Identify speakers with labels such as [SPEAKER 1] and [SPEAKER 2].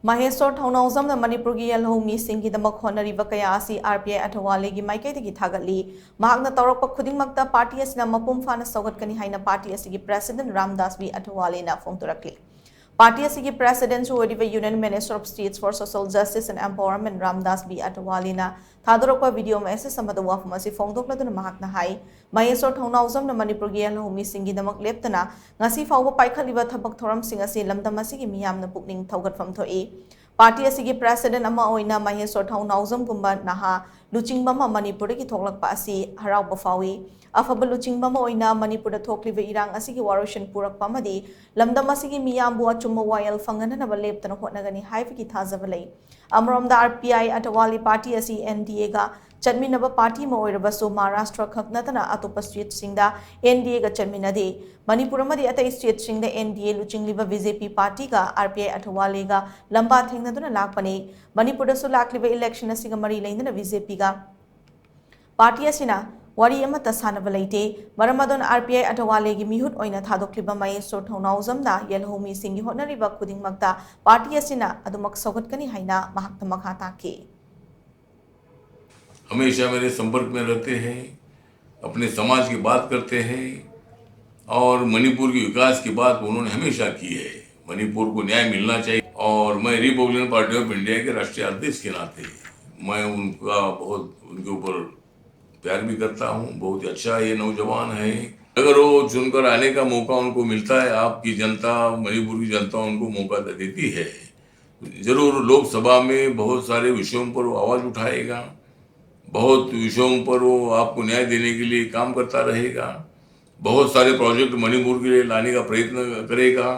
[SPEAKER 1] Maheshwar Thounaojam Manipur की Yelhoumee Singi Damak Hotnariba kaya Asi Rpi Athawale की Maikeidagi Thagatli mahakna tourakpa khudingmak party asina mapung phana sougatkani haina party asigi President Ramdas B Athawale na phongdorakli. Party asigi President who the Union Minister of States for Social Justice and Empowerment Ramdas B Athawale na tourakpa video message samada wafam asi phongdokladuna mahakna hai Maheshwar Thounaojam na Manipur की Yelhoumee Singi Damak leptana ngasi fawba paikhatliba thabak thoram sing asi lamdam asigi miyamna pukning thaugatfam thoi. Party asigi President ama oina Maheshwar Thounaojam gumba naha luchingba ma Manipur ki thoklakpa asi harauba fawi afaba luchingba ma oina Manipur da thokliba irang asigi waroshan purakpa amadi lamdam asigi miyambu achumma wayal fangananaba leptana hotnagani haibagi thajaba lei amromda RPI Athawale party asi NDA ga Chadminaba party ma oirabasu Maharashtra khaknatana atopa state singda NDA ga chadminade Manipur amadi atai state singda NDA luchingliba BJP party ga RPI Athawale ga lamba thengnaduna lakpane Manipur da su lakliba election asiga mari leindana BJP ga party asina wari amata sanaba leite maramadon RPI Athawale gi mihut oina thadokliba Maheshwar Thounaojam na Yelhoumee Singi hotnariba khudingmakta party asina adumak sougatkani haina mahakna makha take
[SPEAKER 2] हमेशा मेरे संपर्क में रहते हैं, अपने समाज की बात करते हैं और मणिपुर के विकास की बात उन्होंने हमेशा की है। मणिपुर को न्याय मिलना चाहिए और मैं रिपब्लिकन पार्टी ऑफ इंडिया के राष्ट्रीय अध्यक्ष के नाते मैं उनका बहुत उनके ऊपर प्यार भी करता हूँ। बहुत ही अच्छा ये नौजवान है। अगर वो चुनकर आने का मौका उनको मिलता है, आपकी जनता, मणिपुर की जनता उनको मौका देती है, जरूर लोकसभा में बहुत सारे विषयों पर वो आवाज उठाएगा, बहुत विषयों पर वो आपको न्याय देने के लिए काम करता रहेगा, बहुत सारे प्रोजेक्ट मणिपुर के लिए लाने का प्रयत्न करेगा।